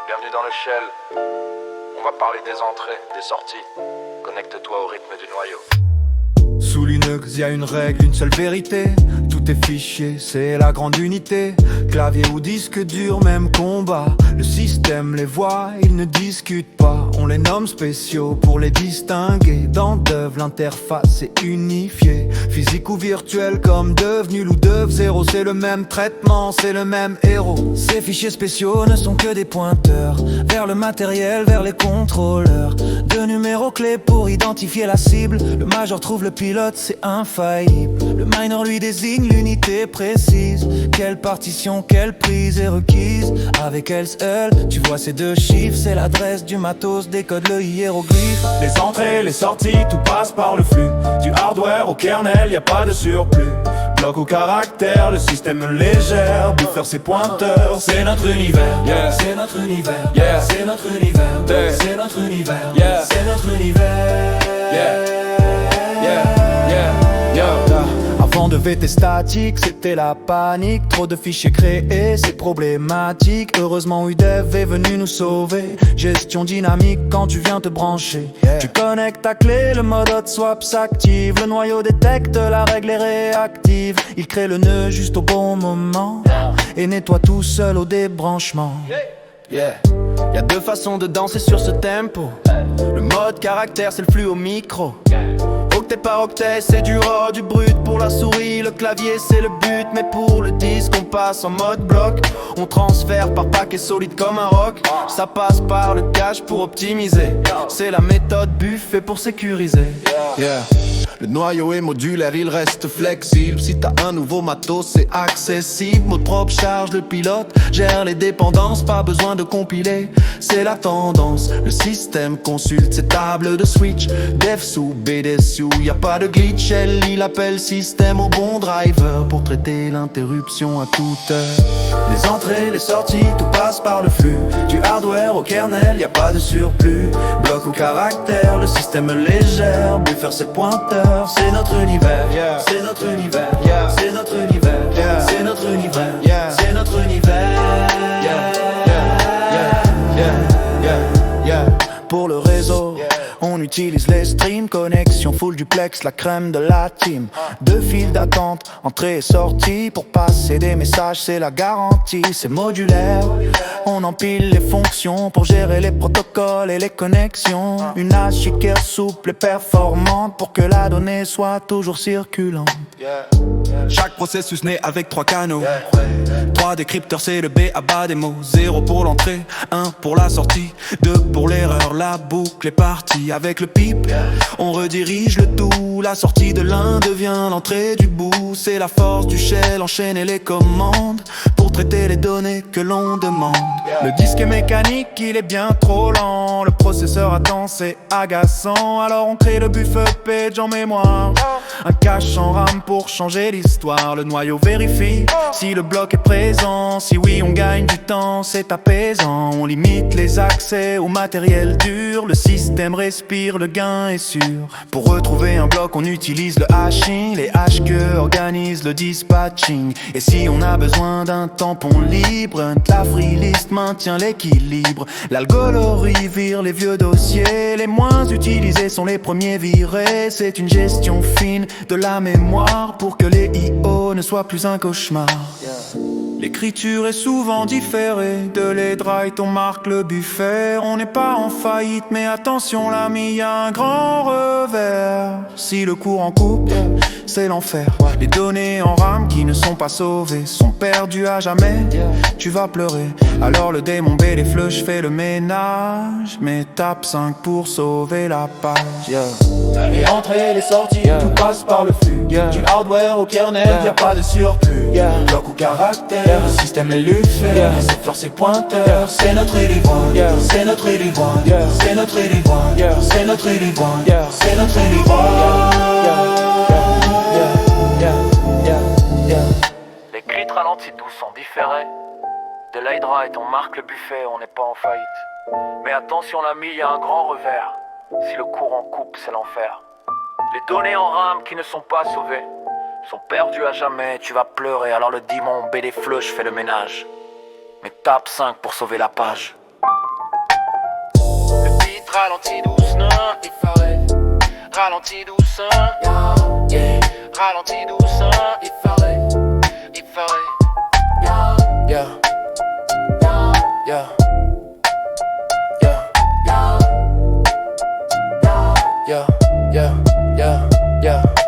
Bienvenue dans le Shell. On va parler des entrées, des sorties. Connecte-toi au rythme du noyau. Sous Linux, y a une règle, une seule vérité. Tout est fichier, c'est la grande unité. Clavier ou disque dur, même combat. Le système les voit, ils ne discutent pas. On les nomme spéciaux pour les distinguer. Dans Dev, l'interface est unifiée. Physique ou virtuel, comme Dev nul ou Dev zéro. C'est le même traitement, c'est le même héros. Ces fichiers spéciaux ne sont que des pointeurs vers le matériel, vers les contrôleurs. Deux numéros clés pour identifier la cible. Le major trouve le pilote, c'est infaillible. Le minor lui désigne l'unité précise. Quelle partition, quelle prise est requise. Avec else, tu vois ces deux chiffres. C'est l'adresse du matos, décode le hiéroglyphe. Les entrées, les sorties, tout passe par le flux. Du hardware au kernel, y a pas de surplus. Bloc ou caractère, le système légère. Buffer ses pointeurs, c'est notre univers. Yeah. C'est notre univers. Yeah. C'est notre univers. Yeah. C'est notre univers. Yeah. C'est notre univers. Avant de VT statique, c'était la panique. Trop de fichiers créés, c'est problématique. Heureusement UDEV est venu nous sauver. Gestion dynamique quand tu viens te brancher. Tu connectes ta clé, le mode hot swap s'active. Le noyau détecte, la règle est réactive. Il crée le nœud juste au bon moment et nettoie tout seul au débranchement. Y'a deux façons de danser sur ce tempo. Le mode caractère, c'est le flux au micro. Octet par octet, c'est du raw, du brut. Pour la souris, le clavier, c'est le but. Mais pour le disque, on passe en mode bloc. On transfère par paquet solide comme un rock. Ça passe par le cache pour optimiser. C'est la méthode buffet pour sécuriser. Le noyau est modulaire, il reste flexible. Si t'as un nouveau matos, c'est accessible. Mode propre charge le pilote, gère les dépendances. Pas besoin de compiler, c'est la tendance. Le système consulte ses tables de switch. Dev sous BD sous, y a pas de glitch. Il appelle système au bon driver pour traiter l'interruption à toute heure. Les entrées, les sorties, tout passe par le flux. Du hardware au kernel, y a pas de surplus. Bloc ou caractère, le système légère. Buffer ses pointeurs. C'est notre univers, c'est notre univers, c'est notre univers, c'est notre univers, c'est notre univers. Pour le réseau, on utilise les streams, connexion full duplex, la crème de la team. Deux files d'attente, entrée et sortie. Pour passer des messages, c'est la garantie. C'est modulaire, on empile les fonctions pour gérer les protocoles et les connexions. Une architecture souple et performante pour que la donnée soit toujours circulante. Chaque processus naît avec 3 canaux. 3 décrypteurs, c'est le B à bas des mots. 0 pour l'entrée, 1 pour la sortie, 2 pour l'erreur. La boucle est partie avec le pipe. On redirige le tout. La sortie de l'un devient l'entrée du bout. C'est la force du shell, enchaîner les commandes pour traiter les données que l'on demande. Le disque est mécanique, il est bien trop lent. Le processeur attend, c'est agaçant. Alors on crée le buffer page en mémoire. Un cache en RAM pour changer l'histoire. Le noyau vérifie si le bloc est présent. Si oui, on gagne du temps, c'est apaisant. On limite les accès au matériel dur. Le système respire, le gain est sûr. Pour retrouver un bloc, on utilise le hashing. Les HQ organisent le dispatching. Et si on a besoin d'un tampon libre, la freelist maintient l'équilibre. L'algolorie vire les vieux dossiers. Les moins utilisés sont les premiers virés. C'est une gestion fine de la mémoire pour que les IO ne soient plus un cauchemar. L'écriture est souvent différée. De l'aide-write, on marque le buffet. On n'est pas en faillite, mais attention l'ami, y a un grand revers. Si le courant coupe, c'est l'enfer. Les données en RAM qui ne sont pas sauvées sont perdues à jamais. Tu vas pleurer. Alors le démon B, les flushs, fait le ménage. Mais tape 5 pour sauver la page. Les entrées, les sorties, tout passe par le flux. Du hardware au kernel, y a pas de surplus. Bloc ou caractère, le système est luffé. C'est force et pointeur, c'est notre élivoire. C'est notre élivoire, c'est notre élivoire, c'est notre élivoire, c'est notre élivoire. Les clits ralentis doux sont différés. De l'hydrite, on marque le buffet, on n'est pas en faillite. Mais attention l'ami, il y a un grand revers. Si le courant coupe, c'est l'enfer. Les données en RAM qui ne sont pas sauvées sont perdues à jamais, tu vas pleurer. Alors le démon B des flushs fait le ménage. mais tape 5 pour sauver la page. Le beat ralentit doucement, il ferait. Ralentit doucement, yeah. Ralentit doucement, il ferait. Il ferait. Yeah. Yeah. Yeah. Yeah. Yeah. Yeah. Yeah.